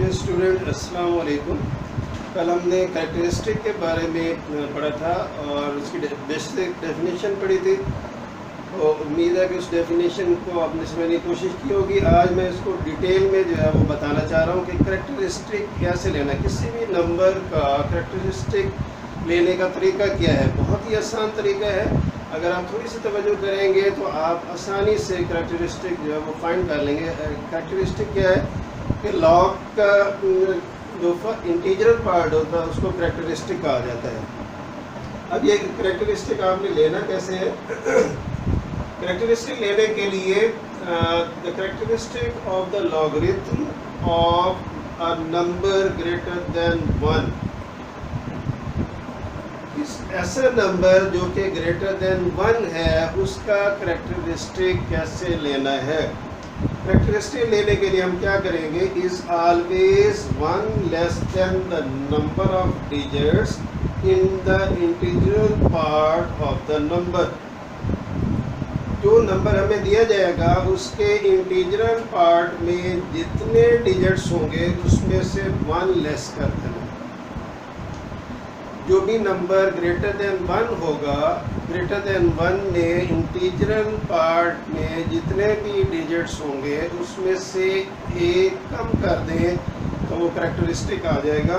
Dear student, अस्सलाम वालेकुम। कल हमने कैरेक्टरिस्टिक के बारे में पढ़ा था और उसकी बेसिक डेफिनेशन पढ़ी थी। तो उम्मीद है कि उस डेफिनेशन को आपने समझने की कोशिश की होगी। आज मैं इसको डिटेल में जो है वो बताना चाह रहा हूँ कि कैरेक्टरिस्टिक कैसे लेना, किसी भी नंबर का कैरेक्टरिस्टिक लेने का तरीका क्या है। बहुत ही आसान तरीका है। अगर आप थोड़ी सी तवज्जो करेंगे तो आप आसानी से कैरेक्टरिस्टिक जो है वो फाइंड कर लेंगे। कैरेक्टरिस्टिक क्या है कि लॉग का जो इंटीजरल पार्ट होता है उसको कैरेक्टरिस्टिक कहा जाता है। अब ये कैरेक्टरिस्टिक आपने लेना कैसे है? कैरेक्टरिस्टिक लेने के लिए the characteristic of the logarithm of a number greater than 1, ऐसा नंबर जो कि ग्रेटर देन 1 है उसका कैरेक्टरिस्टिक कैसे लेना है। कैरेक्टरिस्टिक लेने के लिए हम क्या करेंगे? Is always 1 less than the number of digits in the integral part of the number. जो नंबर हमें दिया जाएगा उसके इंटीजरल पार्ट में जितने डिजिट्स होंगे उसमें से 1 लेस कर देना। जो भी नंबर ग्रेटर देन 1 होगा, ग्रेटर देन 1 में इंटीजरल पार्ट में जितने भी डिजिट्स होंगे उसमें से एक कम कर दें तो वो कैरेक्टरिस्टिक आ जाएगा।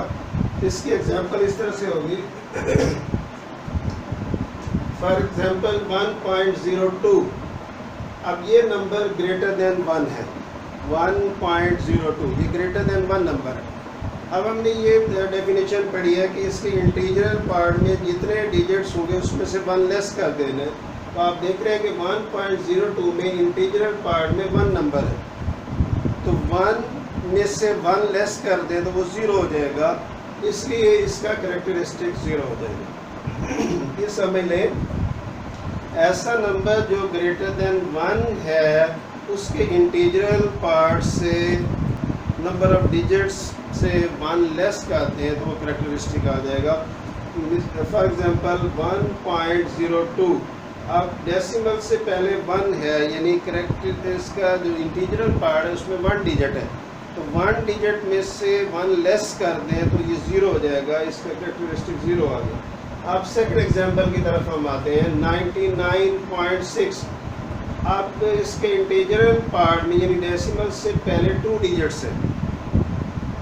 इसकी एग्जांपल इस तरह से होगी। For example 1.02। अब ये नंबर ग्रेटर देन 1 है, 1.02 ये ग्रेटर देन 1 नंबर है। अब हमने ये डेफिनेशन पढ़ी है कि इसके इंटीजरल पार्ट में जितने डिजिट्स होंगे उसमें से 1 लेस कर देना है। तो आप देख रहे हैं कि 1.02 में इंटीजरल पार्ट में 1 नंबर है, तो 1 में से 1 लेस कर दें तो वो 0 हो जाएगा, इसलिए इसका कैरेक्टरिस्टिक 0 हो जाएगा। ये समझ लें, ऐसा नंबर जो ग्रेटर देन 1 है उसके इंटीजरल पार्ट से नंबर ऑफ डिजिट्स से 1 लेस करते हैं तो वो कैरेक्टरिस्टिक आ जाएगा। For example 1.02। अब डेसिमल से पहले 1 है, यानी कैरेक्टर इसका जो इंटीजरल पार्ट है उसमें 1 डिजिट है, तो 1 डिजिट में से 1 लेस कर दें तो ये 0 हो जाएगा, इसका कैरेक्टरिस्टिक 0 आ गया। अब सेकंड एग्जांपल की तरफ हम आते हैं 99.6। अब इसके इंटीजरल पार्ट में यानी डेसिमल से पहले 2 डिजिट्स है,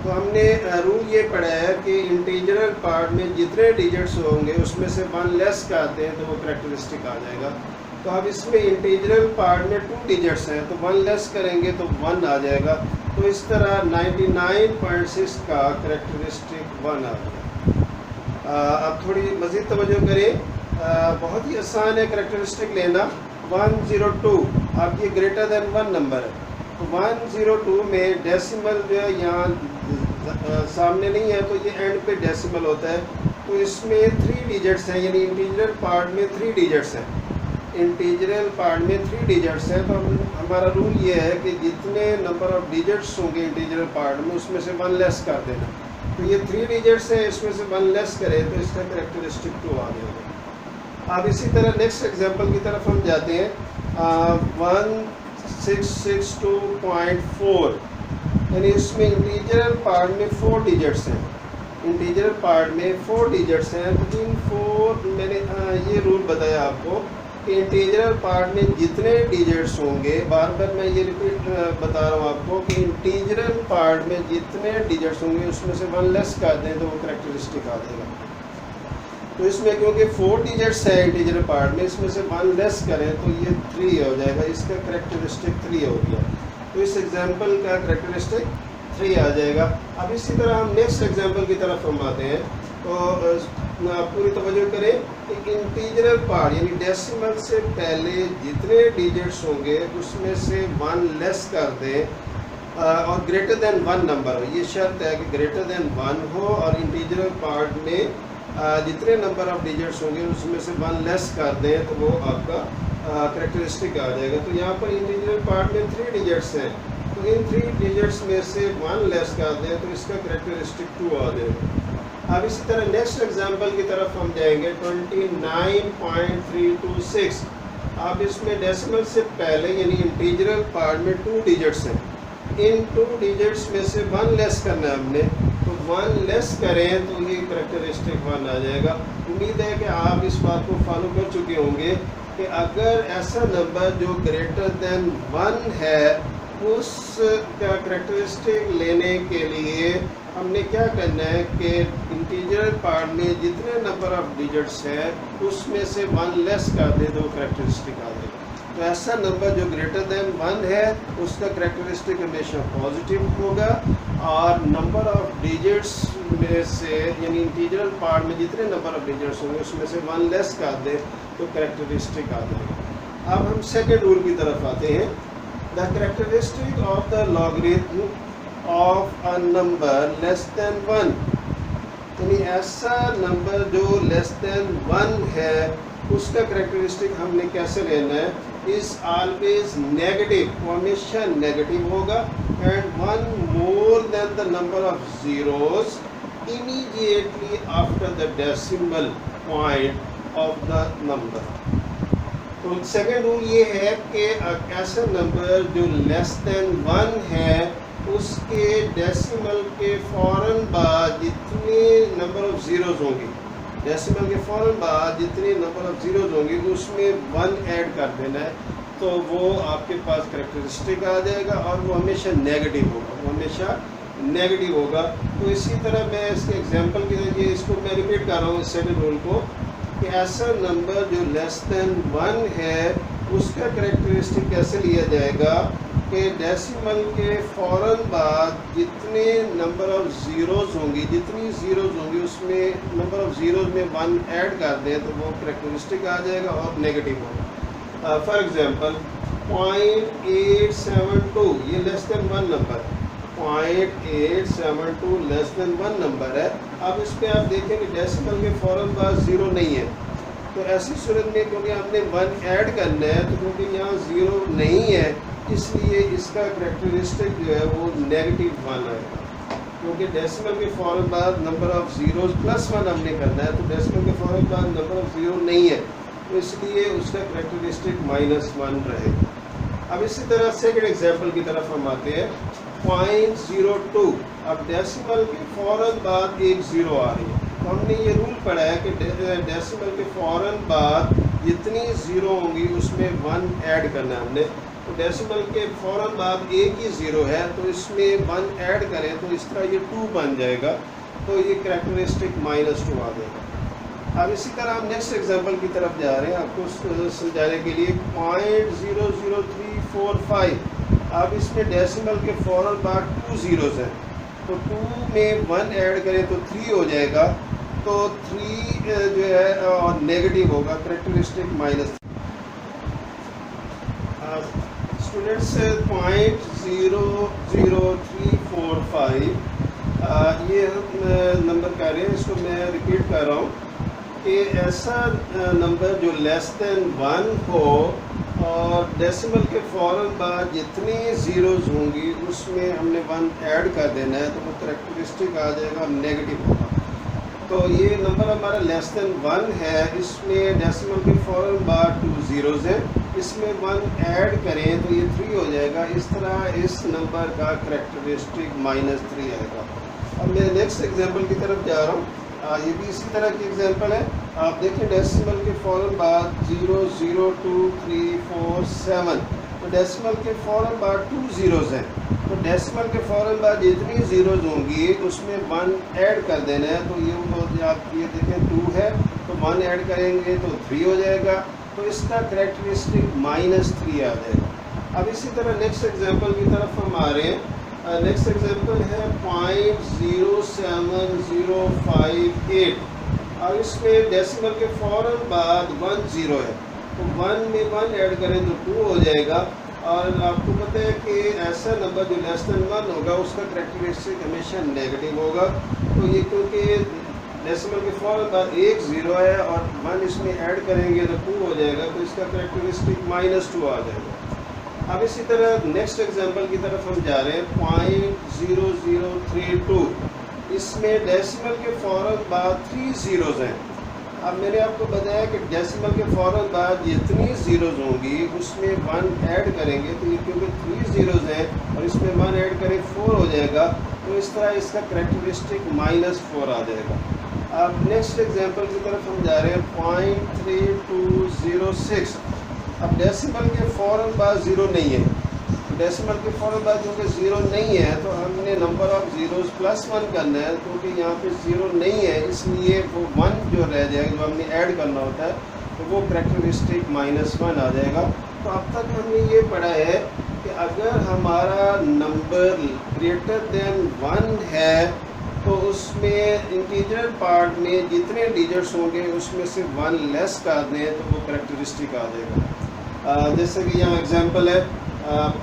तो हमने रूल ये पढ़ा है कि इंटीजरल पार्ट में जितने डिजिट्स होंगे उसमें से 1 लेस करते हैं तो वो कैरेक्टरिस्टिक आ जाएगा। तो अब इसमें इंटीजरल पार्ट में 2 डिजिट्स हैं तो 1 लेस करेंगे तो 1 आ जाएगा। तो इस तरह 99.6 का कैरेक्टरिस्टिक 1 आ गया। अब थोड़ी मज़ीद तवज्जो करें। बहुत ही आसान है कैरेक्टरिस्टिक लेना। 102। अब ये ग्रेटर देन 1 नंबर है, तो 102 में डेसिमल जो है यहाँ सामने नहीं है, तो ये एंड पे डेसिमल होता है, तो इसमें 3 डिजिट्स हैं, यानी इंटीजरल पार्ट में 3 डिजिट्स हैं। इंटीजरल पार्ट में 3 डिजिट्स हैं, तो हमारा रूल ये है कि जितने नंबर ऑफ डिजिट्स होंगे इंटीजरल पार्ट में उसमें से 1 लेस कर देना। तो ये 3 डिजिट्स हैं, इसमें से 1 लेस करें तो इसका कैरेक्टरिस्टिक 2 आ जाएगा। अब इसी तरह नेक्स्ट एग्जाम्पल की तरफ हम जाते हैं। 1662.4, यानी इसमें इंटीजरल पार्ट में 4 डिजिट्स हैं। इंटीजरल पार्ट में 4 डिजिट्स हैं, तो इन 4 मैंने ये रूल बताया आपको कि इंटीजरल पार्ट में जितने डिजिट्स होंगे, बार बार मैं ये रिपीट बता रहा हूँ आपको कि इंटीजरल पार्ट में जितने डिजिट्स होंगे उसमें से 1 लेस कर दें तो वो कैरेक्टरिस्टिक आ जाएगा। तो इसमें क्योंकि 4 डिजिट्स है इंटीजरल पार्ट में, इसमें से 1 लेस करें तो ये 3 हो जाएगा, इसका कैरेक्टरिस्टिक 3 हो गया। तो इस एग्जांपल का कैरेक्टरिस्टिक 3 आ जाएगा। अब इसी तरह हम नेक्स्ट एग्जांपल की तरफ हम आते हैं। तो पूरी तवज्जो करें कि इंटीजरल पार्ट यानी डेसिमल से पहले जितने डिजिट्स होंगे उसमें से 1 लेस कर दें और ग्रेटर देन 1 नंबर हो। ये शर्त है कि ग्रेटर देन 1 हो और इंटीजरल पार्ट में जितने नंबर ऑफ डिजिट्स होंगे उसमें से 1 लेस कर दें तो वो आपका कैरेक्टरिस्टिक आ जाएगा। तो यहाँ पर इंटीजरल पार्ट में 3 डिजिट्स हैं, तो इन 3 डिजिट्स में से 1 लेस कर दें तो इसका कैरेक्टरिस्टिक 2 आ जाएगा। अब इसी तरह नेक्स्ट एग्जांपल की तरफ हम जाएंगे 29.326। अब इसमें डेसिमल से पहले यानी इंटीजरल पार्ट में 2 डिजिट्स हैं, इन 2 डिजिट्स में से 1 लेस करना है हमने, तो 1 लेस करें तो ये करेक्टरिस्टिक 1 आ जाएगा। उम्मीद है कि आप इस बात को फॉलो कर चुके होंगे कि अगर ऐसा नंबर जो ग्रेटर देन 1 है उस का करेक्टरिस्टिक लेने के लिए हमने क्या करना है कि इंटीजर पार्ट में जितने नंबर ऑफ डिजिट्स हैं उसमें से 1 लेस कर दे तो करेक्टरिस्टिक आ जाएगा। तो ऐसा नंबर जो ग्रेटर देन 1 है उसका करेक्टरिस्टिक हमेशा पॉजिटिव होगा, और नंबर ऑफ डिजिट्स में से यानी इंटीजरल पार्ट में जितने नंबर ऑफ डिजिट्स होंगे उसमें से 1 लेस कर दे तो करेक्टरिस्टिक आ जाएगा। अब हम सेकेंड रूल की तरफ आते हैं। The characteristic of the logarithm of a number less than 1, यानी ऐसा नंबर जो लेस देन 1 है उसका करेक्टरिस्टिक हमने कैसे लेना है, इज ऑलवेज नेगेटिव, वो हमेशा नेगेटिव होगा, and 1 more than the number of zeros immediately after the decimal point of the number. तो सेकेंड रूल ये है कि ऐसा नंबर जो लेस देन 1 है उसके डेसिमल के फ़ौरन बाद जितने नंबर ऑफ ज़ीरोज़ होंगे, डेसिमल के फ़ौरन बाद जितने नंबर ऑफ ज़ीरोज़ होंगे उसमें 1 ऐड कर देना है, तो वो आपके पास करेक्टरिस्टिक आ जाएगा और वो हमेशा नेगेटिव होगा, वो हमेशा नेगेटिव होगा। तो इसी तरह मैं इसके एग्जांपल के लिए इसको मैं रिपीट कर रहा हूँ इस सेकंड रूल को, कि ऐसा नंबर जो लेस देन 1 है उसका करेक्टरिस्टिक कैसे लिया जाएगा कि डेसिमल के फ़ौरन बाद जितने नंबर ऑफ ज़ीरोज़ होंगी, जितनी ज़ीरोज़ होंगी उसमें नंबर ऑफ ज़ीरोज़ में 1 ऐड कर दें तो वो करेक्टरिस्टिक आ जाएगा और नेगेटिव होगा। फॉर एग्जांपल 0.872 ये लेस देन 1 नंबर है, 0.872 लेस देन 1 नंबर है। अब इस पर आप देखें कि डेसिमल के फ़ौरन बाद 0 नहीं है, तो ऐसी सूरत में क्योंकि हमने 1 ऐड करना है तो क्योंकि यहाँ 0 नहीं है इसलिए इसका करेक्टरिस्टिक जो है वो नेगेटिव 1 आएगा, क्योंकि डेसिमल के फ़ौरन बाद नंबर ऑफ ज़ीरोज़ प्लस 1 हमने करना है, तो डेसिमल के फ़ौरन बाद नंबर ऑफ ज़ीरो नहीं है तो इसलिए उसका करेक्टरिस्टिक -1 रहेगा। अब इसी तरह सेकंड एग्जांपल की तरफ हम आते हैं 0.02। अब डेसिमल के फ़ौरन बाद एक ज़ीरो आ रही है, तो हमने ये रूल पढ़ा है कि डेसिमल के फ़ौरन बाद जितनी ज़ीरो होंगी उसमें 1 ऐड करना है हमने, तो डेसिमल के फ़ौरन बाद एक ही ज़ीरो है तो इसमें 1 ऐड करें तो इस तरह ये 2 बन जाएगा, तो ये करेक्टरिस्टिक -2 आ जाएगा। अब इसी तरह हम नेक्स्ट एग्जांपल की तरफ जा रहे हैं आपको समझाने के लिए 0.00345। अब इसमें डेसिमल के फ़ौरन बाद 2 ज़ीरोज़ हैं, तो 2 में 1 ऐड करें तो 3 हो जाएगा, तो 3 जो है और नेगेटिव होगा, करेक्टरिस्टिक -3। स्टूडेंट्स 0.00345 ये हम नंबर कह रहे हैं, इसको मैं रिपीट कर रहा हूँ कि ऐसा नंबर जो लेस देन 1 हो और डेसिमल के फ़ौरन बाद जितनी ज़ीरोज़ होंगी उसमें हमने 1 ऐड कर देना है, तो वो करेक्टरिस्टिक आ जाएगा नेगेटिव होगा। तो ये नंबर हमारा लेस देन 1 है, इसमें डेसिमल के फ़ौरन बाद 2 ज़ीरोज़ हैं, इसमें 1 ऐड करें तो ये 3 हो जाएगा। इस तरह इस नंबर का करेक्टरिस्टिक -3 आएगा। अब मैं नेक्स्ट एग्जांपल की तरफ जा रहा हूँ, ये भी इसी तरह की एग्जांपल है। आप देखें डेसिमल के फ़ौरन बाद 0.02347, तो डेसिमल के फ़ौरन बाद 2 ज़ीरोज़ हैं, तो डेसिमल के फ़ौरन बाद जितनी ज़ीरोज़ होंगी उसमें 1 ऐड कर देना है, तो ये आप ये देखें 2 है तो 1 ऐड करेंगे तो 3 हो जाएगा, तो इसका करेक्टरिस्टिक -3 आ जाएगा। अब इसी तरह नेक्स्ट एग्जांपल की तरफ हम आ रहे हैं। नेक्स्ट एग्जांपल है 0.07058। अब इसमें डेसिमल के फ़ौरन बाद 1 ज़ीरो है, तो 1 में 1 ऐड करें तो 2 हो जाएगा, और आपको पता है कि ऐसा नंबर जो लेस देन 1 होगा उसका करेक्टरिस्टिक हमेशा नेगेटिव होगा। तो ये क्योंकि डेसिमल के फ़ौरन बाद एक ज़ीरो है और 1 इसमें ऐड करेंगे तो 2 हो जाएगा, तो इसका करेक्टरिस्टिक -2 आ जाएगा। अब इसी तरह नेक्स्ट एग्जांपल की तरफ हम जा रहे हैं 0.0032। इसमें डेसिमल के फ़ौरन बाद 3 ज़ीरोज़ हैं, अब मैंने आपको बताया कि डेसिमल के फ़ौरन बाद जितनी ज़ीरोज़ होंगी उसमें 1 ऐड करेंगे, तो ये क्योंकि 3 ज़ीरोज़ हैं और इसमें 1 ऐड करें 4 हो जाएगा, तो इस तरह इसका करैक्टरिस्टिक -4 आ जाएगा। अब नेक्स्ट एग्जांपल की तरफ हम जा रहे हैं, 0.3206। अब डेसिमल के फ़ौरन बाद ज़ीरो नहीं है, डेसिमल के फ़ौरन बाद क्योंकि ज़ीरो नहीं है तो हमने नंबर ऑफ़ ज़ीरोज़ +1 करना है, क्योंकि यहाँ पे ज़ीरो नहीं है इसलिए वो 1 जो रह जाएगा, जो हमने ऐड करना होता है, तो वो करैक्टरिस्टिक -1 आ जाएगा। तो अब तक हमने ये पढ़ा है कि अगर हमारा नंबर ग्रेटर देन 1 है तो उसमें इंटीजर पार्ट में जितने डिजिट्स होंगे उसमें से 1 लेस कर दें तो वो करैक्टरिस्टिक आ जाएगा। जैसे कि यहाँ एग्जांपल है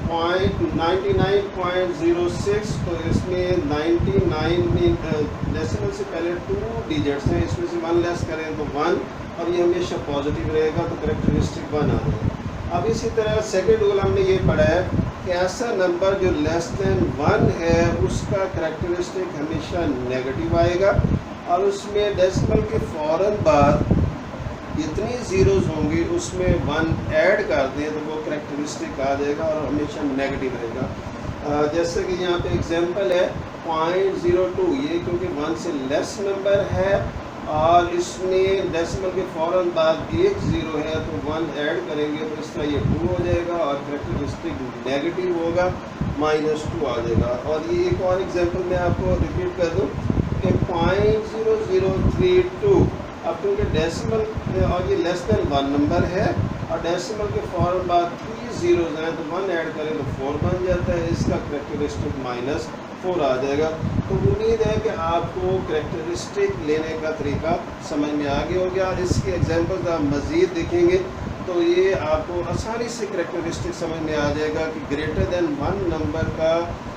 99.06, तो इसमें 99 डेसिमल से पहले 2 डिजिट्स हैं, इसमें से 1 लेस करें तो 1, और ये हमेशा पॉजिटिव रहेगा तो करैक्टरिस्टिक 1 आ जाएगा। अब इसी तरह सेकेंड रूल हमने ये पढ़ा है कि ऐसा नंबर जो लेस देन 1 है उसका करैक्टरिस्टिक हमेशा नेगेटिव आएगा, और उसमें डेसिमल के फ़ौरन बाद जितनी ज़ीरोज़ होंगी उसमें 1 ऐड कर दें तो वो करैक्टरिस्टिक आ जाएगा और हमेशा नेगेटिव रहेगा। जैसे कि यहाँ पे एग्जांपल है 0.02, ये क्योंकि 1 से लेस नंबर है और इसमें डेसिमल के फ़ौरन बाद एक ज़ीरो है तो 1 ऐड करेंगे तो इस तरह ये 2 हो जाएगा और करैक्टरिस्टिक नेगेटिव होगा, -2 आ जाएगा। और ये एक और एग्जांपल मैं आपको रिपीट कर दूँ कि 0.0032, अब क्योंकि डेसिमल और ये लेस देन 1 नंबर है और डेसिमल के फ़ौरन बाद 3 ज़ीरोज़ हैं तो 1 ऐड करें तो 4 बन जाता है, इसका करैक्टरिस्टिक -4 आ जाएगा। तो उम्मीद है कि आपको करैक्टरिस्टिक लेने का तरीका समझ में आ गया होगा। इसके एग्जांपल्स आप मज़ीद देखेंगे तो ये आपको आसानी से करैक्टरिस्टिक समझ में आ जाएगा कि ग्रेटर देन 1 नंबर का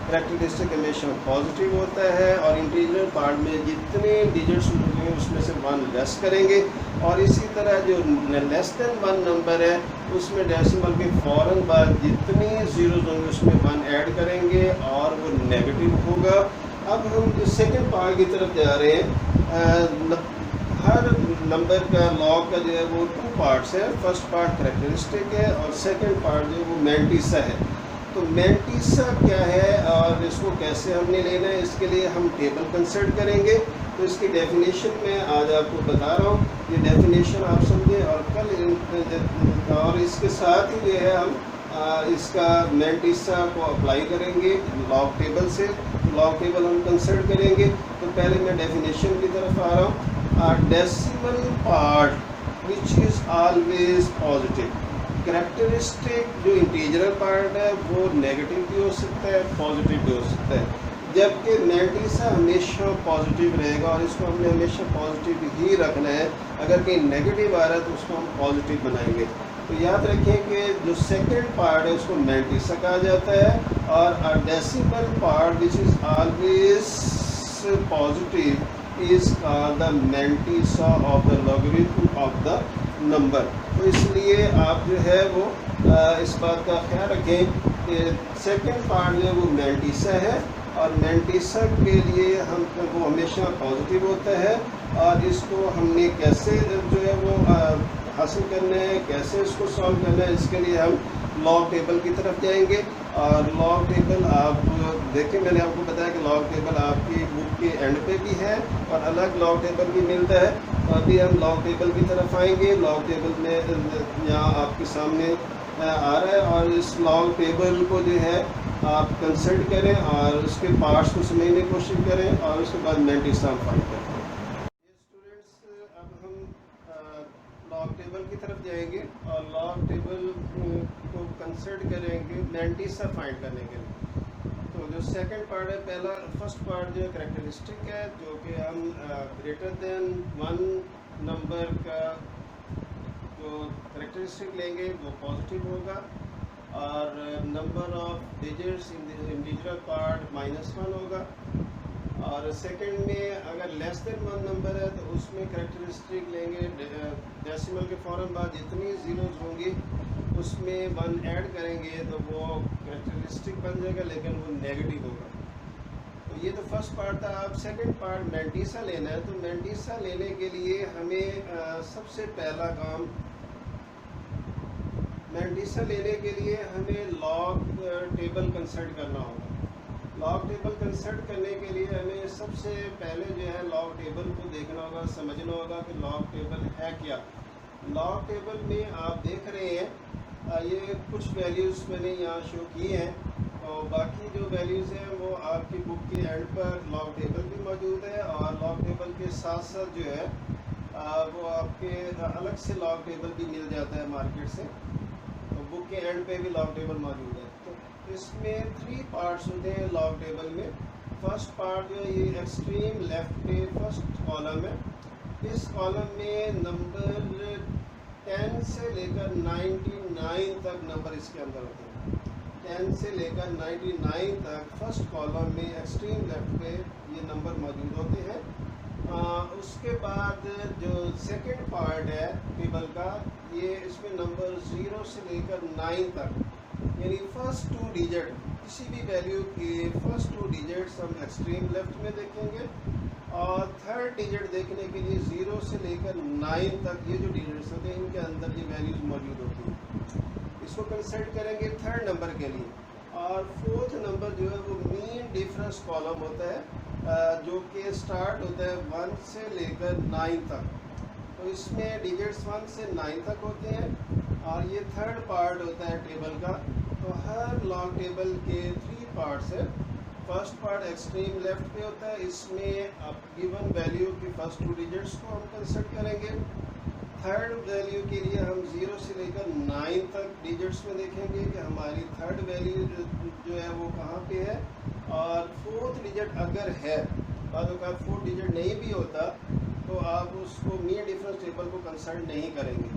करैक्टरिस्टिक हमेशा पॉजिटिव होता है और इंटीजर पार्ट में जितने डिजिट्स होंगे उसमें से 1 लेस करेंगे, और इसी तरह जो लेस देन 1 नंबर है उसमें डेसिमल के फ़ौरन बाद जितनी ज़ीरोज़ होंगे उसमें 1 ऐड करेंगे और वो नेगेटिव होगा। अब हम जो सेकंड पार्ट की तरफ जा रहे हैं, हर नंबर का लॉग का जो है वो 2 पार्ट्स है। फर्स्ट पार्ट करैक्टरिस्टिक है और सेकंड पार्ट जो है वो मैंटिसा है। तो मैंटिसा क्या है और इसको कैसे हमने लेना है, इसके लिए हम टेबल कंसिडर करेंगे। तो इसकी डेफिनेशन मैं आज आपको बता रहा हूँ, ये डेफिनेशन आप समझें और कल और इसके साथ ही जो है हम इसका मैंटिसा को अप्लाई करेंगे लॉग टेबल से। लॉग टेबल हम कंसिडर करेंगे। तो पहले मैं डेफिनेशन की तरफ आ रहा हूँ। Decimal part which is always positive. Characteristic जो इंटीजरल पार्ट है वो नेगेटिव भी हो सकता है, पॉजिटिव भी हो सकता है, जबकि मैंटिसा हमेशा पॉजिटिव रहेगा और इसको हमने हमेशा पॉजिटिव ही रखना है। अगर कहीं नेगेटिव आ रहा है तो उसको हम पॉजिटिव बनाएंगे। तो याद रखें कि जो सेकंड पार्ट है उसको मैंटिसा कहा जाता है, और decimal part which is always positive is called the mantissa of the logarithm of the number. तो इसलिए आप जो है वो इस बात का ख्याल रखें कि सेकंड पार्ट जो है वो मैंटिसा है और मैंटिसा के लिए हम वो हमेशा पॉजिटिव होता है, और इसको हमने कैसे जो है वो हासिल करना है, कैसे इसको सॉल्व करना है, इसके लिए हम लॉग टेबल की तरफ जाएंगे। और लॉग टेबल आप देखें, मैंने आपको बताया कि लॉग टेबल आपकी बुक के एंड पे भी है और अलग लॉग टेबल भी मिलता है। तो अभी हम लॉग टेबल की तरफ आएंगे। लॉग टेबल में यहाँ आपके सामने आ रहा है, और इस लॉग टेबल को जो है आप कंसिडर करें और उसके पार्ट्स को समझने की कोशिश करें और उसके बाद मैंटिसा फाइंड करते हैं। स्टूडेंट्स, अब हम लॉग टेबल की तरफ जाएंगे और लॉग टेबल को कंसिडर करेंगे मैंटिसा फाइंड करने के लिए। तो जो सेकंड पार्ट है, पहला फर्स्ट पार्ट जो है करैक्टरिस्टिक है, जो कि हम ग्रेटर देन 1 नंबर का जो करैक्टरिस्टिक लेंगे वो पॉजिटिव होगा, और number of digits in the integer part -1 होगा। और सेकंड में अगर लेस देन 1 नंबर है तो उसमें करैक्टरिस्टिक लेंगे डेसिमल के फ़ौरन बाद जितनी ज़ीरोज़ होंगी उसमें 1 ऐड करेंगे तो वो करैक्टरिस्टिक बन जाएगा, लेकिन वो नेगेटिव होगा। तो ये तो फर्स्ट पार्ट था। अब सेकंड पार्ट मैंटीसा लेना है। तो मैंटीसा लेने के लिए हमें सबसे पहला काम, मैंटीसा लेने के लिए हमें लॉग टेबल कंसल्ट करना होगा। लॉग टेबल कंसल्ट करने के लिए हमें सबसे पहले जो है लॉग टेबल को देखना होगा, समझना होगा कि लॉग टेबल है क्या। लॉग टेबल में आप देख रहे हैं ये कुछ वैल्यूज़ मैंने यहाँ शो किए हैं और बाकी जो वैल्यूज़ हैं वो आपकी बुक के एंड पर लॉग टेबल भी मौजूद है और लॉग टेबल के साथ साथ जो है वो आपके अलग से लॉग टेबल भी मिल जाता है मार्केट से। तो बुक के एंड पे भी लॉग टेबल मौजूद है। तो इसमें 3 पार्ट्स होते हैं लॉग टेबल में। फर्स्ट पार्ट जो है ये एक्सट्रीम लेफ्ट पे फर्स्ट कॉलम है। इस कॉलम में नंबर 10 से लेकर 99 तक नंबर इसके अंदर होते हैं। 10 से लेकर 99 तक फर्स्ट कॉलम में एक्सट्रीम लेफ्ट पे ये नंबर मौजूद होते हैं। उसके बाद जो सेकंड पार्ट है टेबल का, ये इसमें नंबर 0 से लेकर 9 तक, यानी फर्स्ट 2 डिजिट किसी भी वैल्यू के फर्स्ट 2 डिजिट्स हम एक्सट्रीम लेफ्ट में देखेंगे और थर्ड डिजिट देखने के लिए 0 से लेकर 9 तक ये जो डिजिट्स होते हैं इनके अंदर ये वैल्यूज़ मौजूद होती हैं। इसको कंसल्ट करेंगे थर्ड नंबर के लिए। और फोर्थ नंबर जो है वो मीन डिफरेंस कॉलम होता है जो कि स्टार्ट होता है 1 से लेकर 9 तक। तो इसमें डिजिट्स 1 से 9 तक होते हैं और ये थर्ड पार्ट होता है टेबल का। तो हर लॉग टेबल के 3 पार्ट्स है। फर्स्ट पार्ट एक्सट्रीम लेफ्ट पे होता है, इसमें अब गिवन वैल्यू की फर्स्ट 2 डिजिट्स को हम कंसिडर करेंगे। थर्ड वैल्यू के लिए हम 0 से लेकर 9 तक डिजिट्स में देखेंगे कि हमारी थर्ड वैल्यू जो है वो कहाँ पे है। और फोर्थ डिजिट अगर है, बाद का 4 डिजिट नहीं भी होता तो आप उसको मीन डिफरेंस टेबल को कंसल्ट नहीं करेंगे।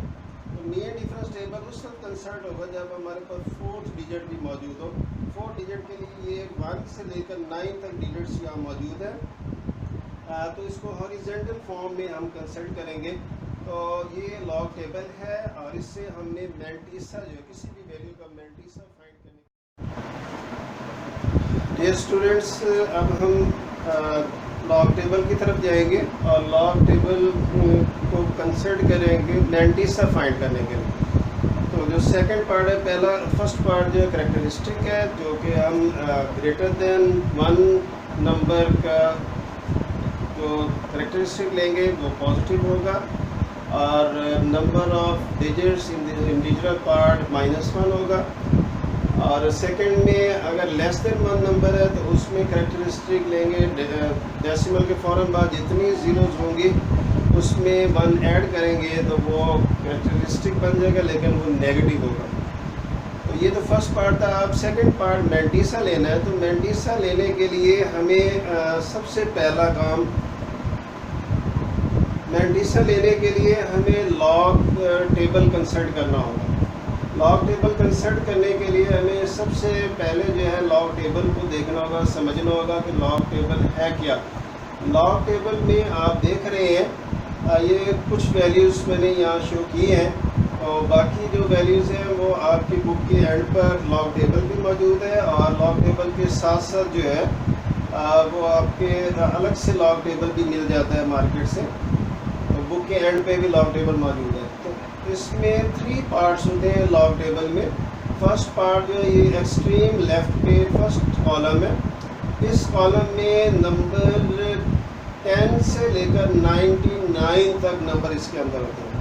तो मीन डिफरेंस टेबल उस वक्त कंसल्ट होगा जब हमारे पास फोर्थ डिजिट भी मौजूद हो। फोर्थ डिजिट के लिए ये 1 से लेकर 9 तक डिजिट्स यहाँ मौजूद है। तो इसको हॉरिजॉन्टल फॉर्म में हम कंसल्ट करेंगे। तो ये लॉग टेबल है और इससे हमने मैंटीसा जो है किसी भी वैल्यू का मैंटीसा फाइंड करने। डियर स्टूडेंट्स, अब हम लॉग टेबल की तरफ जाएंगे और लॉग टेबल को कंसल्ट करेंगे मैंटीसा फाइंड करने के लिए। तो जो सेकंड पार्ट है, पहला फर्स्ट पार्ट जो कैरेक्टरिस्टिक है जो कि हम ग्रेटर देन 1 नंबर का जो कैरेक्टरिस्टिक लेंगे वो पॉजिटिव होगा और number of digits in the integer part -1 होगा। और सेकंड में अगर लेस देन 1 नंबर है तो उसमें कैरेक्टरिस्टिक लेंगे डेसिमल के फ़ौरन बाद जितनी ज़ीरोज़ होंगी उसमें 1 ऐड करेंगे तो वो कैरेक्टरिस्टिक बन जाएगा, लेकिन वो नेगेटिव होगा। तो ये तो फर्स्ट पार्ट था। अब सेकंड पार्ट मैंटीसा लेना है। तो मैंटीसा लेने के लिए हमें सबसे पहला काम, मैंटीसा लेने के लिए हमें लॉग टेबल कंसल्ट करना होगा। लॉग टेबल कंसल्ट करने के लिए हमें सबसे पहले जो है लॉग टेबल को देखना होगा, समझना होगा कि लॉग टेबल है क्या। लॉग टेबल में आप देख रहे हैं ये कुछ वैल्यूज़ मैंने यहाँ शो किए हैं और बाकी जो वैल्यूज़ हैं वो आपकी बुक के एंड पर लॉग टेबल भी मौजूद है और लॉग टेबल के साथ साथ जो है वो आपके अलग से लॉग टेबल भी मिल जाता है मार्केट से। तो बुक के एंड पे भी लॉग टेबल मौजूद है। तो इसमें 3 पार्ट्स होते हैं लॉग टेबल में। फर्स्ट पार्ट जो है ये एक्सट्रीम लेफ्ट पे फर्स्ट कॉलम है। इस कॉलम में नंबर 10 से लेकर 99 तक नंबर इसके अंदर होते हैं।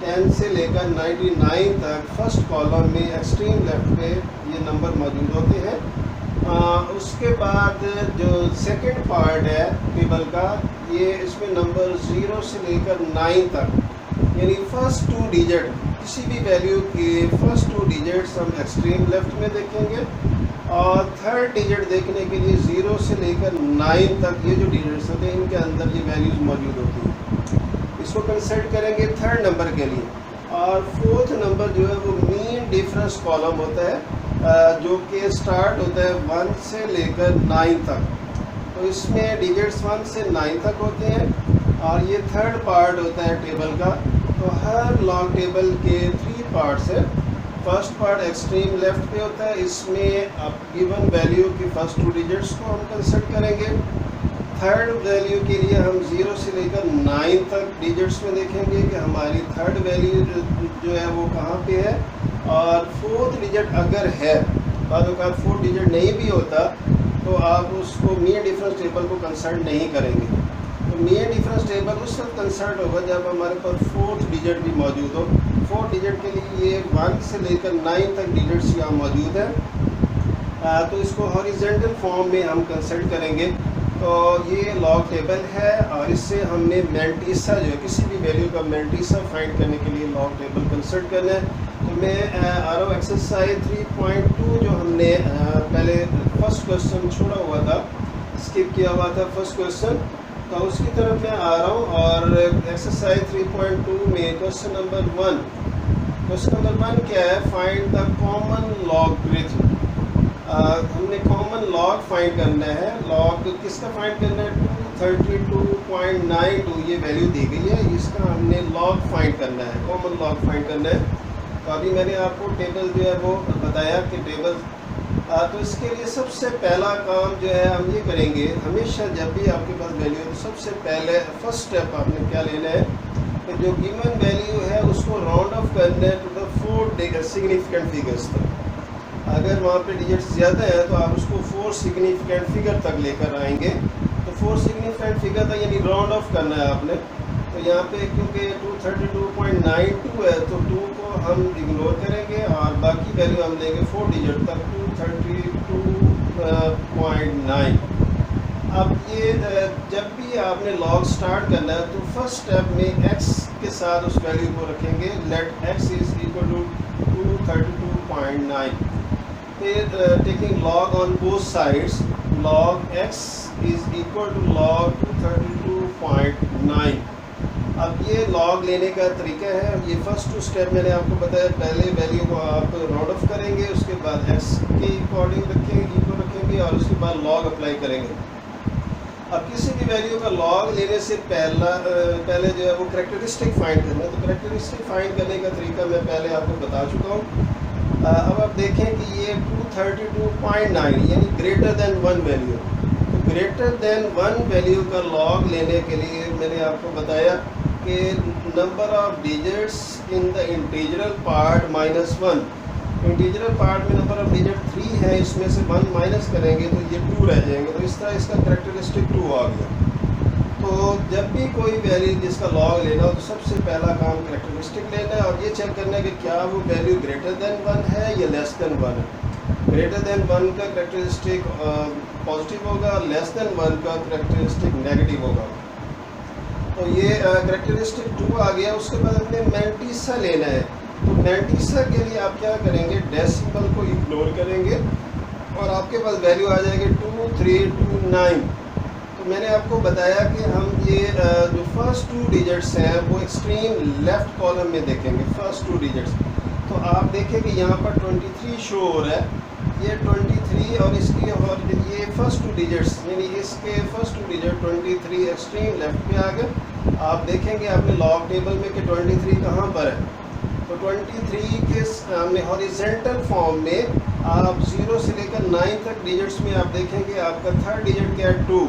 10 से लेकर 99 तक फर्स्ट कॉलम में एक्सट्रीम लेफ्ट पे ये नंबर मौजूद होते हैं। उसके बाद जो सेकंड पार्ट है टेबल का, ये इसमें नंबर 0 से लेकर 9 तक, यानी फर्स्ट 2 डिजिट किसी भी वैल्यू के फर्स्ट 2 डिजिट्स हम एक्सट्रीम लेफ्ट में देखेंगे और थर्ड डिजिट देखने के लिए 0 से लेकर 9 तक ये जो डिजिट्स होते हैं इनके अंदर ये वैल्यूज़ मौजूद होती हैं। इसको कंसल्ट करेंगे थर्ड नंबर के लिए। और फोर्थ नंबर जो है वो मीन डिफरेंस कॉलम होता है जो कि स्टार्ट होता है 1 से लेकर 9 तक। तो इसमें डिजिट्स 1 से 9 तक होते हैं और ये थर्ड पार्ट होता है टेबल का। तो हर लॉग टेबल के 3 पार्ट्स है। फर्स्ट पार्ट एक्सट्रीम लेफ्ट पे होता है, इसमें अब गिवन वैल्यू की फर्स्ट 2 डिजिट्स को हम कंसिडर करेंगे। थर्ड वैल्यू के लिए हम 0 से लेकर 9 तक डिजिट्स में देखेंगे कि हमारी थर्ड वैल्यू जो है वो कहाँ पे है, और फोर्थ डिजिट अगर है, बाद अगर फोर्थ डिजिट नहीं भी होता तो आप उसको मीन डिफरेंस टेबल को कंसल्ट नहीं करेंगे। तो मीन डिफरेंस टेबल उस वक्त कंसल्ट होगा जब हमारे पास फोर्थ डिजिट भी मौजूद हो। फोर्थ डिजिट के लिए ये 1 से लेकर 9 तक डिजिट्स यहाँ मौजूद है, तो इसको हॉरिजेंटल फॉर्म में हम कंसल्ट करेंगे। तो ये लॉग टेबल है और इससे हमने मैंटीसा जो है किसी भी वैल्यू का मैंटीसा फाइंड करने के लिए लॉग टेबल कंसल्ट करना है। तो मैं आ रहा हूँ एक्सरसाइज 3.2 जो हमने पहले फर्स्ट क्वेश्चन छोड़ा हुआ था, स्किप किया हुआ था फर्स्ट क्वेश्चन, तो उसकी तरफ मैं आ रहा हूँ। और एक्सरसाइज 3.2 में क्वेश्चन नंबर 1 क्या है, फाइंड द कॉमन लॉगरिथम। हमने कॉमन लॉग फाइंड करना है। लॉग किसका फाइंड करना है, 232.92 ये वैल्यू दी गई है, इसका हमने लॉग फाइंड करना है, कॉमन लॉग फाइंड करना है। तो अभी मैंने आपको टेबल जो है वो बताया कि टेबल, तो इसके लिए सबसे पहला काम जो है हम ये करेंगे, हमेशा जब भी आपके पास वैल्यू है तो सबसे पहले फर्स्ट स्टेप आपने क्या लेना है कि जो गिवन वैल्यू है उसको राउंड ऑफ करना है टू द 4 सिग्निफिकेंट फिगर्स तक। अगर वहाँ पे डिजिट्स ज़्यादा है तो आप उसको 4 सिग्निफिकेंट फिगर तक लेकर आएंगे। तो 4 सिग्निफिकेंट फिगर तक यानी राउंड ऑफ करना है आपने। तो यहाँ पे क्योंकि 232.92 है तो 2 को हम इग्नोर करेंगे और बाकी वैल्यू हम लेंगे 4 डिजिट तक, 232.9। अब ये जब भी आपने लॉग स्टार्ट करना है तो फर्स्ट स्टेप में x के साथ उस वैल्यू को रखेंगे, let x is equal to 232.9। फिर taking log on both sides, log x is equal to log 232.9। अब ये लॉग लेने का तरीका है, ये फर्स्ट 2 स्टेप मैंने आपको बताया। पहले वैल्यू को आप राउंड ऑफ करेंगे, उसके बाद x के अकॉर्डिंग रखेंगे, इक्वल रखेंगे और उसके बाद लॉग अप्लाई करेंगे। अब किसी भी वैल्यू का लॉग लेने से पहले जो है वो कैरेक्टरिस्टिक फाइंड करना है। तो कैरेक्टरिस्टिक फाइंड करने का तरीका मैं पहले आपको बता चुका हूँ। अब आप देखें कि ये 232.9 यानी ग्रेटर देन 1 वैल्यू। तो ग्रेटर देन 1 वैल्यू का लॉग लेने के लिए मैंने आपको बताया कि number of digits in the integral part -1। Integral part में नंबर ऑफ डिजिट 3 है, इसमें से 1 माइनस करेंगे तो ये 2 रह जाएंगे। तो इस तरह इसका कैरेक्टरिस्टिक 2 आ गया। तो जब भी कोई वैल्यू जिसका लॉग लेना हो तो सबसे पहला काम कैरेक्टरिस्टिक लेना है और ये चेक करना है कि क्या वो वैल्यू ग्रेटर देन 1 है या लेस देन 1 है। ग्रेटर देन 1 का कैरेक्टरिस्टिक पॉजिटिव होगा, लेस देन 1 का कैरेक्टरिस्टिक नेगेटिव होगा। तो ये कैरेक्टरिस्टिक 2 आ गया। उसके बाद हमने मैंटीसा लेना है। तो मैंटीसा के लिए आप क्या करेंगे, डेसिमल को इग्नोर करेंगे और आपके पास वैल्यू आ जाएगी 2329। तो मैंने आपको बताया कि हम ये जो फर्स्ट 2 डिजिट्स हैं वो एक्सट्रीम लेफ्ट कॉलम में देखेंगे, फर्स्ट 2 डिजिट्स। तो आप देखें कि यहाँ पर 23 शो हो रहा है, ये 23 और इसकी और ये फर्स्ट 2 डिजिट्स यानी इसके फर्स्ट 2 डिजिट 23 एक्सट्रीम लेफ्ट पे आ गए। आप देखेंगे अपने लॉग टेबल में कि 23 कहाँ पर है। तो 23 के हमने हॉरिजेंटल फॉर्म में आप 0 से लेकर 9 तक डिजिट्स में आप देखेंगे आपका थर्ड डिजिट क्या है, 2।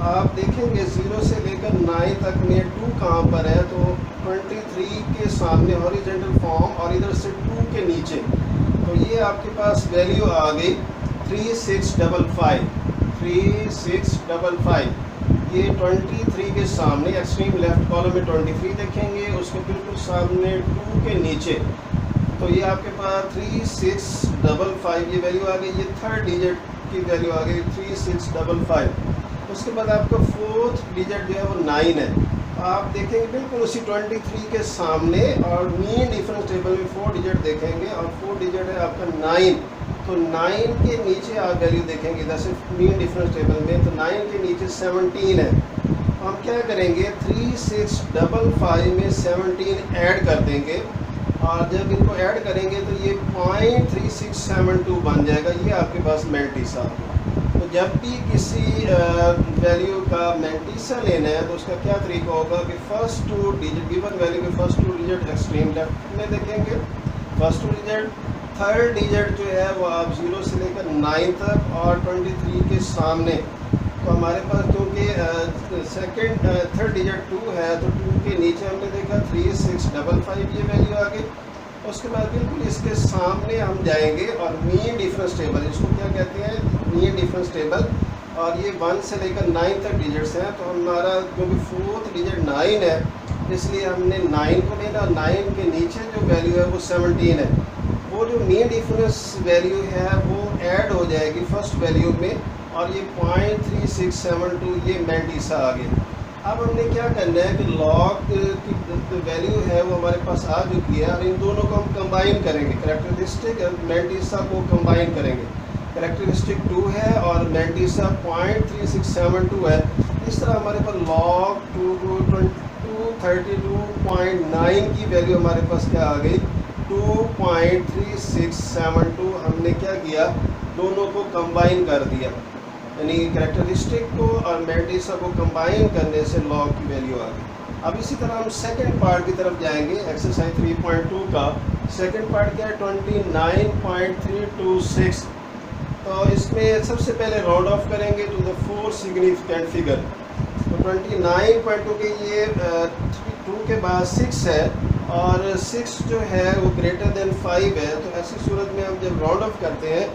आप देखेंगे 0 से लेकर 9 तक में 2 कहाँ पर है, तो 23 के सामने हॉरिजेंटल फॉर्म और इधर से 2 के नीचे। तो ये आपके पास वैल्यू आ गई 3655। 3655 ये 23 के सामने एक्सट्रीम लेफ्ट कॉलम में 23 देखेंगे, उसके बिल्कुल सामने 2 के नीचे। तो ये आपके पास 3655 ये वैल्यू आ गई। ये थर्ड डिजिट की वैल्यू आ गई 3655। उसके बाद आपका फोर्थ डिजिट जो है वो 9 है। आप देखेंगे बिल्कुल उसी 23 के सामने और मीन डिफरेंस टेबल में 4 डिजिट देखेंगे और 4 डिजिट है आपका 9। तो 9 के नीचे आप वैल्यू देखेंगे इधर से मीन डिफरेंस टेबल में, तो 9 के नीचे 17 है। हम क्या करेंगे 3655 में 17 ऐड कर देंगे और जब इनको ऐड करेंगे तो ये 0.3672 बन जाएगा। ये आपके पास मैंटीसा। तो जब भी किसी वैल्यू का मैंटीसा लेना है तो उसका क्या तरीका होगा कि फर्स्ट 2 डिजिट गिवन वैल्यू के फर्स्ट 2 डिजिट एक्सट्रीम लेफ्ट में देखेंगे, फर्स्ट डिजिट, थर्ड डिजिट जो है वो आप 0 से लेकर 9 तक और 23 के सामने। तो हमारे पास क्योंकि थर्ड डिजिट 2 है तो 2 के नीचे हमने देखा 3655 ये वैल्यू आ गई। उसके बाद बिल्कुल इसके सामने हम जाएंगे और मीन डिफरेंस टेबल, इसको क्या कहते हैं, मीन डिफरेंस टेबल, और ये 1 से लेकर 9 तक डिजिट्स हैं। तो हमारा क्योंकि फोर्थ डिजिट 9 है इसलिए हमने 9 को लेना, 9 के नीचे जो वैल्यू है वो 17 है। वो जो मीन डिफरेंस वैल्यू है वो ऐड हो जाएगी फर्स्ट वैल्यू में, और ये 0.3672 ये मैंटीसा आ गया। अब हमने क्या करना है कि लॉग की वैल्यू है वो हमारे पास आ चुकी है, और इन दोनों को हम कंबाइन करेंगे, कैरेक्टरिस्टिक और मैंटीसा को कंबाइन करेंगे। कैरेक्टरिस्टिक 2 है और मैंटीसा 0.3672 है। इस तरह हमारे पास लॉग 232.9 की वैल्यू हमारे पास क्या आ गई, 2.3672। हमने क्या किया, दोनों को कंबाइन कर दिया, यानी कैरेक्टरिस्टिक को और मैंटीसा को कंबाइन करने से लॉग की वैल्यू आ गई। अब इसी तरह हम सेकंड पार्ट की तरफ जाएंगे। एक्सरसाइज 3.2 का सेकंड पार्ट क्या है, 29.326। तो इसमें सबसे पहले राउंड ऑफ करेंगे टू द 4 सिग्निफिकेंट फिगर। तो 29.2 के ये 2 के बाद 6 है, और 6 जो है वो ग्रेटर देन 5 है। तो ऐसी सूरत में हम जब राउंड ऑफ करते हैं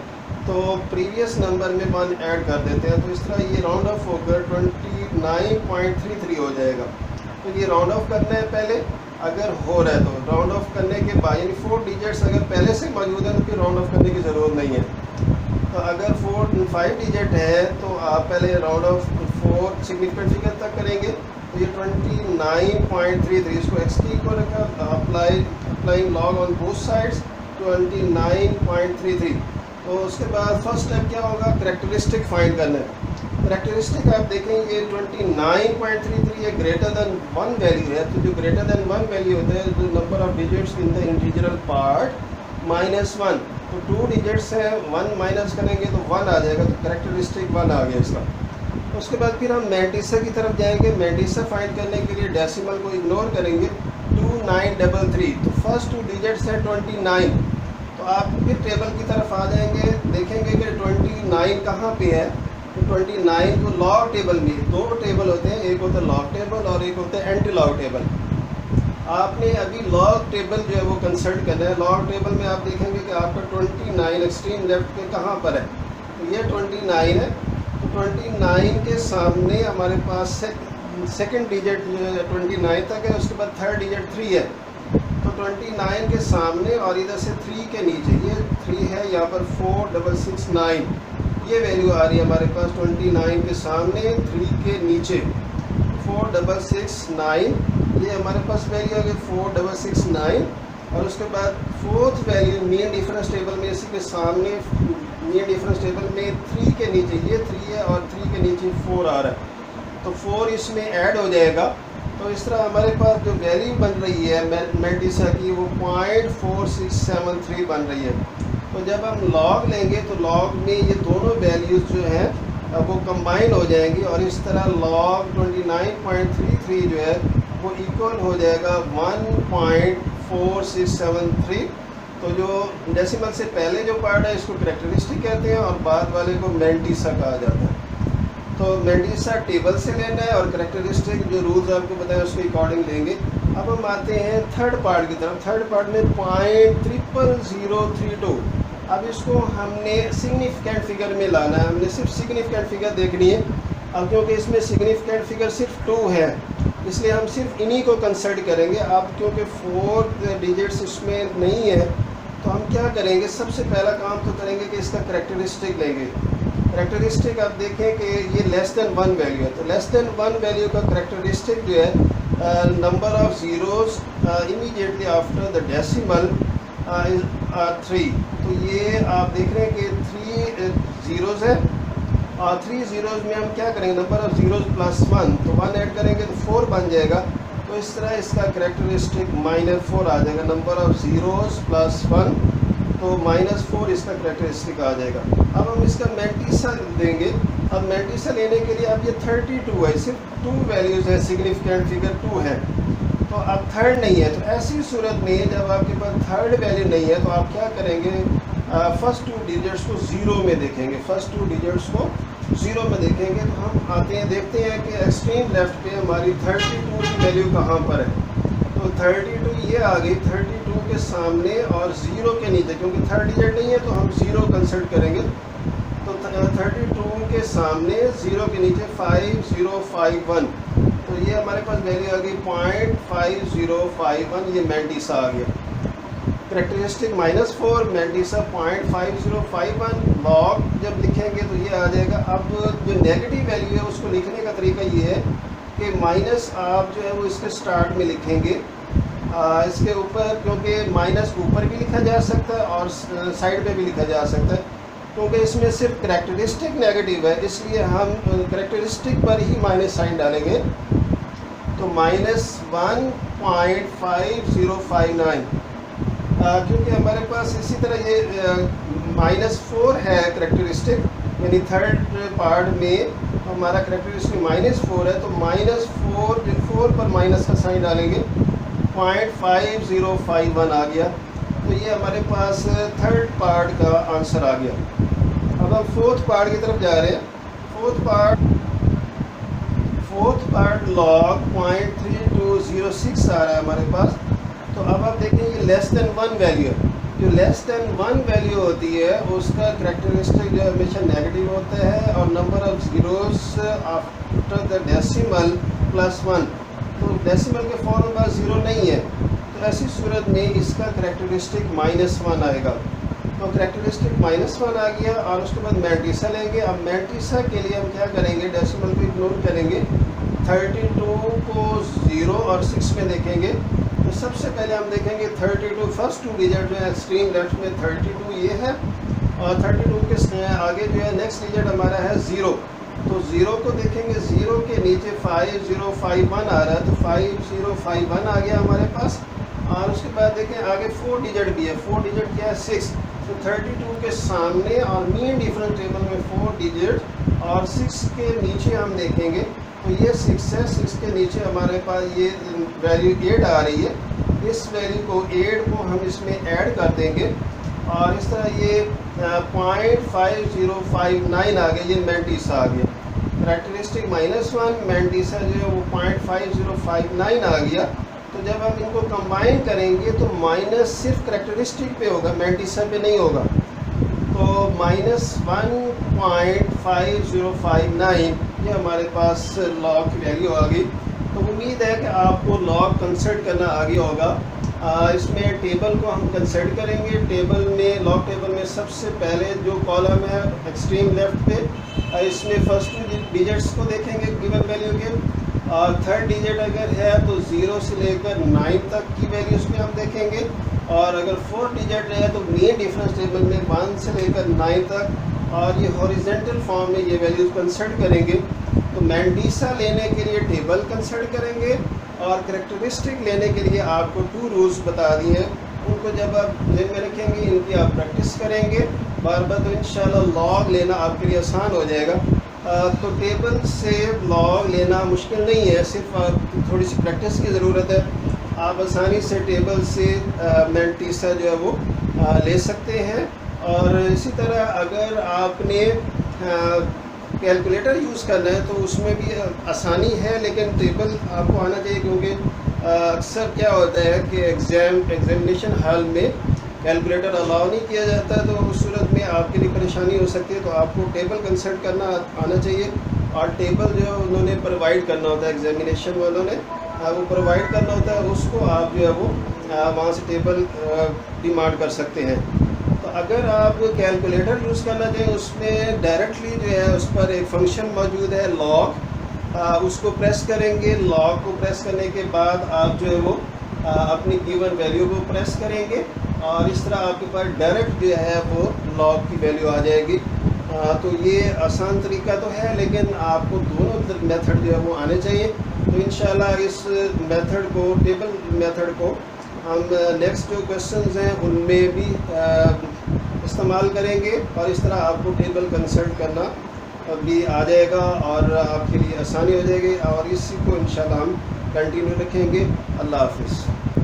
तो प्रीवियस नंबर में 1 ऐड कर देते हैं। तो इस तरह ये राउंड ऑफ होकर 29.33 हो जाएगा। तो ये राउंड ऑफ करना है पहले, अगर हो रहा है तो राउंड ऑफ करने के बाद, यानी 4 डिजिट्स अगर पहले से मौजूद है तो फिर राउंड ऑफ करने की ज़रूरत नहीं है। तो अगर 5 डिजिट है तो आप पहले राउंड ऑफ 4 सिग्निफिकेंट फिगर तक करेंगे। तो ये 29.33, इसको x की को रखा, applying log on both sides 29.33। तो उसके बाद फर्स्ट स्टेप क्या होगा, कैरेक्टरिस्टिक फाइंड करना है। कैरेक्टरिस्टिक आप देखेंगे ये 29.33 ये ग्रेटर देन 1 वैल्यू है। तो जो ग्रेटर देन 1 वैल्यू होता है, जो number of digits in the integral part -1। तो 2 डिजिट्स हैं, 1 माइनस करेंगे तो 1 आ जाएगा। तो कैरेक्टरिस्टिक 1 आ गया इसका। उसके बाद फिर हम मैंटीसा की तरफ जाएंगे। मैंटीसा फाइंड करने के लिए डेसिमल को इग्नोर करेंगे, 2933। तो फर्स्ट 2 डिजिट्स हैं 29। तो आप फिर टेबल की तरफ आ जाएंगे, देखेंगे कि 29 कहाँ पे है। तो 29 को लॉग टेबल में 2 टेबल होते हैं, एक होता है लॉग टेबल और एक होता है एंटी लॉग टेबल। आपने अभी लॉग टेबल जो है वो कंसल्ट करना है। लॉग टेबल में आप देखेंगे कि आपका 29 एक्सट्रीम लेफ्ट पे कहाँ पर है, तो ये 29 है। तो 29 के सामने हमारे पास सेकंड डिजिट जो है 29 तक है, उसके बाद थर्ड डिजिट 3 है। तो 29 के सामने और इधर से 3 के नीचे, ये 3 है, यहाँ पर 4669 ये वैल्यू आ रही है हमारे पास। 29 के सामने 3 के नीचे 4669 ये हमारे पास वैल्यू आ गई 4669। और उसके बाद fourth value mean difference table में, इसी के सामने मीन डिफरेंस टेबल में 3 के नीचे ये 3 है और 3 के नीचे 4 आ रहा है। तो 4 इसमें ऐड हो जाएगा। तो इस तरह हमारे पास जो वैल्यू बन रही है मैंटीसा की वो 0.4673 बन रही है। तो जब हम लॉग लेंगे तो लॉग में ये दोनों वैल्यूज़ जो हैं वो कंबाइन हो जाएंगी, और इस तरह लॉग 29.33 जो है वो इक्वल हो जाएगा 1.4673। तो जो डेसिमल से पहले जो पार्ट है इसको कैरेक्टरिस्टिक कहते हैं और बाद वाले को मैंटीसा कहा जाता है। तो मैंटीसा टेबल से लेना है और कैरेक्टरिस्टिक जो रूल्स आपको बताया उसके अकॉर्डिंग लेंगे। अब हम आते हैं थर्ड पार्ट की तरफ। थर्ड पार्ट में 0.00032। अब इसको हमने सिग्निफिकेंट फिगर में लाना है, हमने सिर्फ सिग्निफिकेंट फिगर देखनी है। अब क्योंकि इसमें सिग्निफिकेंट फिगर सिर्फ 2 है इसलिए हम सिर्फ इन्हीं को कंसिडर करेंगे। अब क्योंकि 4 डिजिट्स इसमें नहीं है तो हम क्या करेंगे, सबसे पहला काम तो करेंगे कि इसका कैरेक्टरिस्टिक लेंगे। कैरेक्टरिस्टिक आप देखें कि ये लेस देन 1 वैल्यू है। तो लेस देन 1 वैल्यू का कैरेक्टरिस्टिक जो है number of zeros immediately after the decimal is 3। तो ये आप देख रहे हैं कि 3 ज़ीरोज़ है और 3 ज़ीरोज़ में हम क्या करेंगे, नंबर ऑफ ज़ीरोज़ प्लस 1, तो 1 ऐड करेंगे तो 4 बन जाएगा। तो इस तरह इसका कैरेक्टरिस्टिक -4 आ जाएगा। नंबर ऑफ ज़ीरोज़ प्लस 1 तो -4 इसका कैरेक्टरिस्टिक आ जाएगा। अब हम इसका मैंटीसा देंगे। अब मैंटीसा लेने के लिए अब ये 32 है, सिर्फ 2 वैल्यूज़ है, सिग्निफिकेंट फिगर 2 है। तो तो अब थर्ड नहीं है, तो ऐसी सूरत में जब आपके पास थर्ड वैल्यू नहीं है तो आप क्या करेंगे, फर्स्ट 2 डिजिट्स को ज़ीरो में देखेंगे, फर्स्ट 2 डिजिट्स को ज़ीरो में देखेंगे। तो हम आते हैं, देखते हैं कि एक्सट्रीम लेफ्ट पे हमारी 32 की वैल्यू कहाँ पर है। तो 32 ये आ गई, 32 के सामने और ज़ीरो के नीचे, क्योंकि थर्ड डिजिट नहीं है तो हम ज़ीरो कंसिडर करेंगे। तो 32 के सामने ज़ीरो के नीचे 5051, तो ये हमारे पास वैल्यू आ गई 0.5051, ये मैंटिसा आ गया। करेक्टरिस्टिक -4 मैंटिसा 0.5051 लॉग जब लिखेंगे तो ये आ जाएगा। अब जो नेगेटिव वैल्यू है उसको लिखने का तरीका ये है कि माइनस आप जो है वो इसके स्टार्ट में लिखेंगे, इसके ऊपर, क्योंकि माइनस ऊपर भी लिखा जा सकता है और साइड पे भी लिखा जा सकता है, क्योंकि इसमें सिर्फ करेक्टरिस्टिक नेगेटिव है, इसलिए हम करेक्टरिस्टिक पर ही माइनस साइन डालेंगे। तो -1.5059, क्योंकि हमारे पास इसी तरह ये -4 है करेक्टरिस्टिक, यानी थर्ड पार्ट में हमारा करेक्टरिस्टिक -4 है, तो -4 पर माइनस का साइन डालेंगे, 0.5051 आ गया। तो ये हमारे पास थर्ड पार्ट का आंसर आ गया। अब हम फोर्थ पार्ट की तरफ जा रहे हैं। फोर्थ पार्ट लॉग 0.3206 आ रहा है हमारे पास। तो अब आप देखेंगे लेस देन 1 वैल्यू है, जो लेस देन 1 वैल्यू होती है उसका करेक्टरिस्टिक जो हमेशा नेगेटिव होता है, और number of zeros after the decimal +1, तो डेसिमल के फ़ौरन बाद ज़ीरो नहीं है, तो ऐसी सूरत में इसका करेक्टरिस्टिक -1 आएगा। तो करेक्टरिस्टिक -1 आ गया, और उसके बाद मैंटिसा लेंगे। अब मैंटिसा के लिए हम क्या करेंगे, डेसिमल को इग्नोर करेंगे, 32 को 0 और 6 में देखेंगे। तो सबसे पहले हम देखेंगे 32 फर्स्ट 2 डिजिट जो है एक्सट्रीम लेफ्ट में 32 ये है, और 32 के आगे जो है नेक्स्ट डिजिट हमारा है 0। तो 0 को देखेंगे, 0 के नीचे 5051 आ रहा है, तो 5051 आ गया हमारे पास। और उसके बाद देखें आगे 4 डिजिट भी है, 4 डिजिट क्या है 6, तो 32 के सामने और मीन डिफरेंस टेबल में 4 डिजिट, और 6 के नीचे हम देखेंगे तो ये 6 है, 6 के नीचे हमारे पास ये वैल्यू 8 आ रही है। इस वैल्यू को 8 को हम इसमें ऐड कर देंगे, और इस तरह ये 0.5059 आ गया, ये मैंटिसा आ गया। करेक्टरिस्टिक -1 मैंटिसा जो है वो 0.5059 आ गया। तो जब हम इनको कंबाइन करेंगे तो माइनस सिर्फ करेक्टरिस्टिक पे होगा, मैंटिसा पे नहीं होगा। तो -1.5059 ये हमारे पास लॉग की वैल्यू आ गई। तो उम्मीद है कि आपको लॉग कंसिडर करना आ गया होगा। इसमें टेबल को हम कंसिडर करेंगे। टेबल में, लॉग टेबल में सबसे पहले जो कॉलम है एक्सट्रीम लेफ्ट पे, इसमें फर्स्ट 2 डिजिट्स को देखेंगे गिवन वैल्यू के, और थर्ड डिजिट अगर है तो 0 से लेकर 9 तक की वैल्यूज़ में हम देखेंगे, और अगर 4 डिजिट है तो मेन डिफरेंस टेबल में 1 से लेकर 9 तक, और ये हॉरिजेंटल फॉर्म में ये वैल्यूज़ कंसिडर करेंगे। तो मैंटिसा लेने के लिए टेबल कंसिडर करेंगे, और करेक्टरिस्टिक लेने के लिए आपको 2 रूल्स बता दिए हैं, उनको जब आप जेब में रखेंगे, इनकी आप प्रैक्टिस करेंगे बार बार, तो इंशाल्लाह लॉग लेना आपके लिए आसान हो जाएगा। तो टेबल से लॉग लेना मुश्किल नहीं है, सिर्फ थोड़ी सी प्रैक्टिस की ज़रूरत है। आप आसानी से टेबल से मैंटिसा जो है वो ले सकते हैं। और इसी तरह अगर आपने कैलकुलेटर यूज़ करना है तो उसमें भी आसानी है, लेकिन टेबल आपको आना चाहिए, क्योंकि अक्सर क्या होता है कि एग्जामिनेशन हॉल में कैलकुलेटर अलाउ नहीं किया जाता, तो उस सूरत में आपके लिए परेशानी हो सकती है। तो आपको टेबल कंसल्ट करना आना चाहिए, और टेबल जो उन्होंने प्रोवाइड करना होता है, एग्जामिनेशन वालों ने वो प्रोवाइड करना होता है, उसको आप जो है वो वहाँ से टेबल डिमांड कर सकते हैं। तो अगर आप कैलकुलेटर यूज़ करना चाहें, उसमें डायरेक्टली जो है उस पर एक फंक्शन मौजूद है लॉग, उसको प्रेस करेंगे। लॉग को प्रेस करने के बाद आप जो है वो अपनी गिवन वैल्यू को प्रेस करेंगे, और इस तरह आपके पास डायरेक्ट जो है वो लॉग की वैल्यू आ जाएगी। तो ये आसान तरीका तो है, लेकिन आपको दोनों मेथड जो है वो आने चाहिए। तो इंशाल्लाह इस मेथड को, टेबल मेथड को हम नेक्स्ट जो क्वेश्चंस हैं उनमें भी इस्तेमाल करेंगे, और इस तरह आपको टेबल कंसल्ट करना भी आ जाएगा और आपके लिए आसानी हो जाएगी, और इसी को इंशाल्लाह हम कंटिन्यू रखेंगे। अल्लाह हाफिज़।